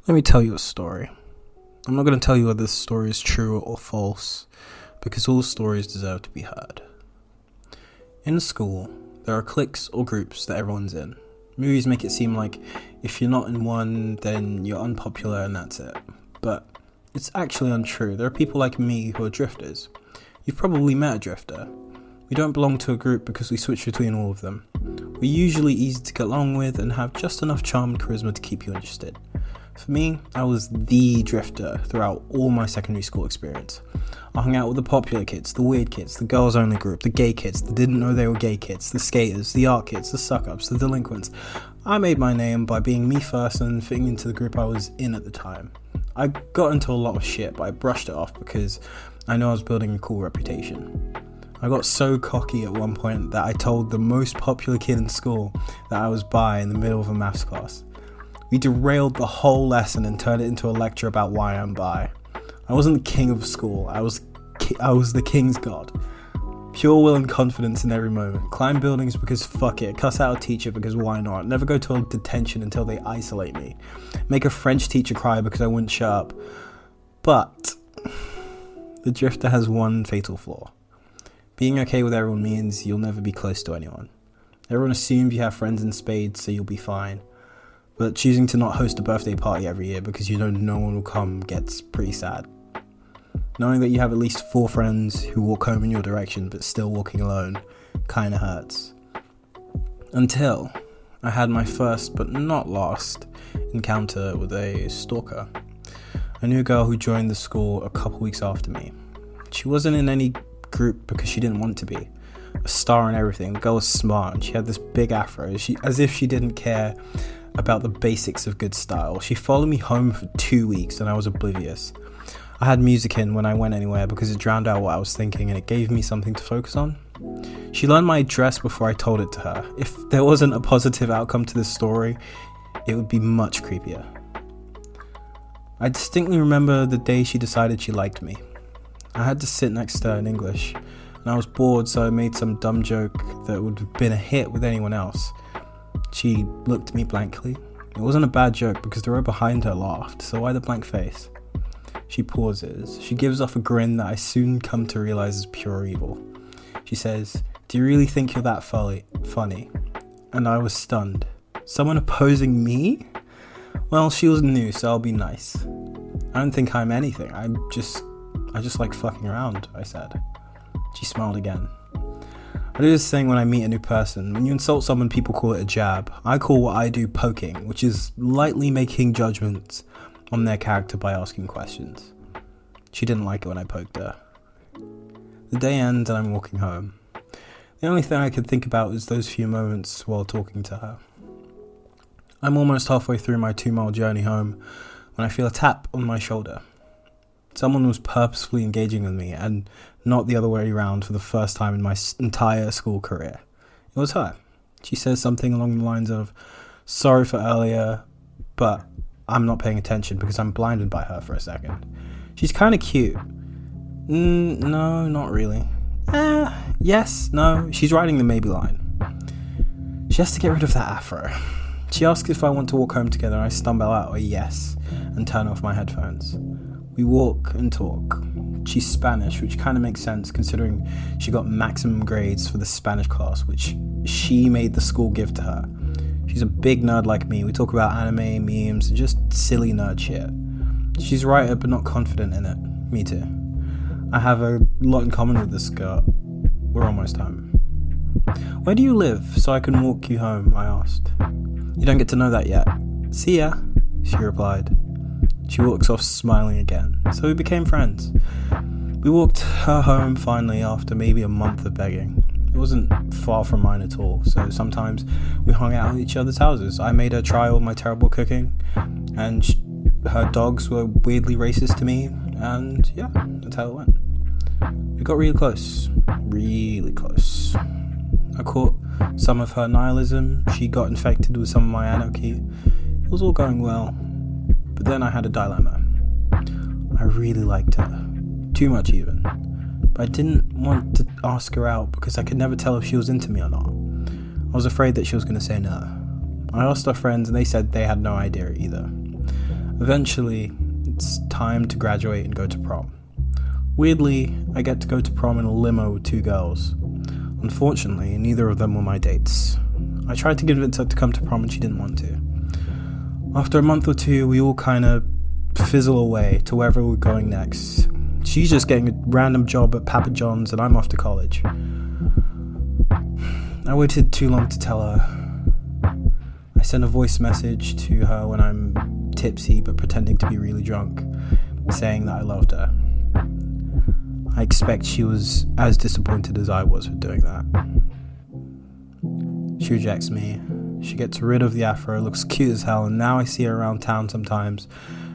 Let me tell you a story. I'm not going to tell you whether this story is true or false, because all stories deserve to be heard. In school, there are cliques or groups that everyone's in. Movies make it seem like if you're not in one, then you're unpopular and that's it. But it's actually untrue. There are people like me who are drifters. You've probably met a drifter. We don't belong to a group because we switch between all of them. We're usually easy to get along with and have just enough charm and charisma to keep you interested. For me, I was the drifter throughout all my secondary school experience. I hung out with the popular kids, the weird kids, the girls only group, the gay kids that didn't know they were gay kids, the skaters, the art kids, the suck-ups, the delinquents. I made my name by being me first and fitting into the group I was in at the time. I got into a lot of shit, but I brushed it off because I know I was building a cool reputation. I got so cocky at one point that I told the most popular kid in school that I was bi in the middle of a maths class. We derailed the whole lesson and turned it into a lecture about why I'm bi. I wasn't the king of school, I was the king's god. Pure will and confidence in every moment. Climb buildings because fuck it. Cuss out a teacher because why not? Never go to a detention until they isolate me. Make a French teacher cry because I wouldn't shut up. But the drifter has one fatal flaw. Being okay with everyone means you'll never be close to anyone. Everyone assumes you have friends in spades, so you'll be fine. But choosing to not host a birthday party every year because you know no one will come gets pretty sad. Knowing that you have at least 4 friends who walk home in your direction but still walking alone kinda hurts. Until I had my first but not last encounter with a stalker. I knew a girl who joined the school a couple weeks after me. She wasn't in any group because she didn't want to be. A star and everything. The girl was smart and she had this big afro, as if she didn't care about the basics of good style. She followed me home for 2 weeks and I was oblivious. I had music in when I went anywhere because it drowned out what I was thinking and it gave me something to focus on. She learned my address before I told it to her. If there wasn't a positive outcome to this story, it would be much creepier. I distinctly remember the day she decided she liked me. I had to sit next to her in English and I was bored, so I made some dumb joke that would have been a hit with anyone else. She looked at me blankly. It wasn't a bad joke because the row behind her laughed, so why the blank face? She pauses. She gives off a grin that I soon come to realize is pure evil. She says, "Do you really think you're that funny?" And I was stunned. Someone opposing me? Well, she was new, so I'll be nice. I don't think I'm anything. I just like fucking around, I said. She smiled again. I do this thing when I meet a new person. When you insult someone, people call it a jab. I call what I do poking, which is lightly making judgments on their character by asking questions. She didn't like it when I poked her. The day ends and I'm walking home. The only thing I could think about is those few moments while talking to her. I'm almost halfway through my 2-mile journey home when I feel a tap on my shoulder. Someone was purposefully engaging with me and not the other way around for the first time in my entire school career. It was her. She says something along the lines of, "Sorry for earlier, but I'm not paying attention because I'm blinded by her for a second. She's kind of cute." No, not really. Yes, no, she's riding the maybe line. She has to get rid of that afro. She asks if I want to walk home together and I stumble out a yes and turn off my headphones. We walk and talk. She's Spanish, which kind of makes sense considering she got maximum grades for the Spanish class, which she made the school give to her. She's a big nerd like me. We talk about anime, memes, and just silly nerd shit. She's a writer but not confident in it. Me too. I have a lot in common with this girl. We're almost home. "Where do you live so I can walk you home?" I asked. "You don't get to know that yet." "See ya," she replied. She walks off smiling again, so we became friends. We walked her home finally after maybe a month of begging. It wasn't far from mine at all, so sometimes we hung out at each other's houses. I made her try all my terrible cooking, and her dogs were weirdly racist to me, and yeah, that's how it went. We got really close. Really close. I caught some of her nihilism, she got infected with some of my anarchy. It was all going well. But then I had a dilemma. I really liked her. Too much even. But I didn't want to ask her out because I could never tell if she was into me or not. I was afraid that she was going to say no. I asked our friends and they said they had no idea either. Eventually, it's time to graduate and go to prom. Weirdly, I get to go to prom in a limo with 2 girls. Unfortunately, neither of them were my dates. I tried to convince her to come to prom and she didn't want to. After a month or 2, we all kind of fizzle away to wherever we're going next. She's just getting a random job at Papa John's and I'm off to college. I waited too long to tell her. I sent a voice message to her when I'm tipsy but pretending to be really drunk, saying that I loved her. I expect she was as disappointed as I was for doing that. She rejects me. She gets rid of the afro, looks cute as hell, and now I see her around town sometimes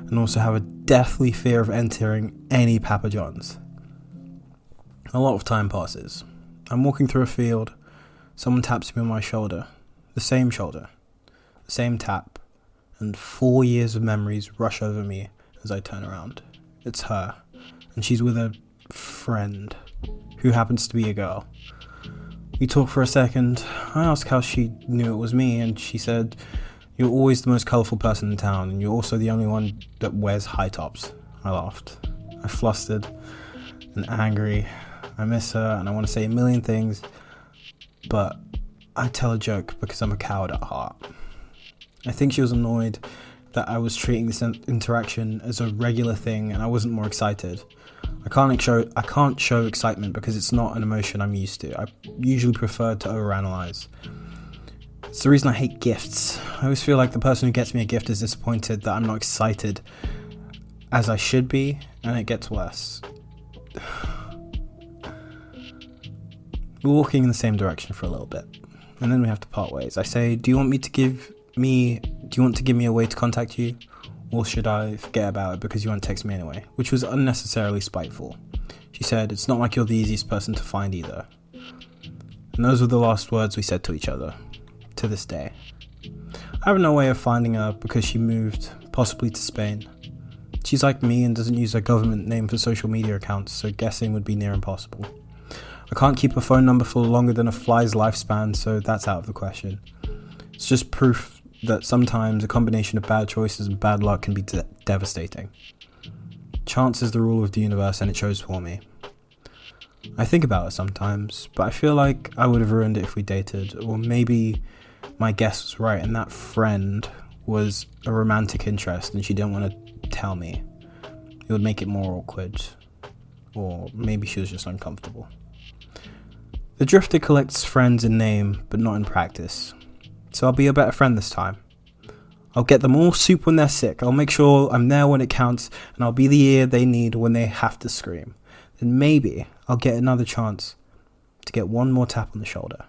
and also have a deathly fear of entering any Papa John's. A lot of time passes. I'm walking through a field. Someone taps me on my shoulder. The same shoulder. The same tap. And 4 years of memories rush over me as I turn around. It's her. And she's with a friend who happens to be a girl. We talk for a second. I ask how she knew it was me, and she said, "You're always the most colourful person in town, and you're also the only one that wears high tops." I laughed. I'm flustered and angry. I miss her and I want to say a million things, but I tell a joke because I'm a coward at heart. I think she was annoyed that I was treating this interaction as a regular thing and I wasn't more excited. I can't show excitement because it's not an emotion I'm used to. I usually prefer to overanalyze. It's the reason I hate gifts. I always feel like the person who gets me a gift is disappointed that I'm not excited as I should be, and it gets worse. We're walking in the same direction for a little bit, and then we have to part ways. I say, do you want to give me a way to contact you? Or should I forget about it because you won't text me anyway? Which was unnecessarily spiteful. She said, "It's not like you're the easiest person to find either." And those were the last words we said to each other, to this day. I have no way of finding her because she moved, possibly to Spain. She's like me and doesn't use her government name for social media accounts, so guessing would be near impossible. I can't keep a phone number for longer than a fly's lifespan, so that's out of the question. It's just proof that sometimes a combination of bad choices and bad luck can be devastating. Chance is the rule of the universe and it shows for me. I think about it sometimes, but I feel like I would have ruined it if we dated, or maybe my guess was right and that friend was a romantic interest and she didn't want to tell me. It would make it more awkward, or maybe she was just uncomfortable. The drifter collects friends in name, but not in practice. So I'll be a better friend this time. I'll get them all soup when they're sick. I'll make sure I'm there when it counts, and I'll be the ear they need when they have to scream. Then maybe I'll get another chance to get one more tap on the shoulder.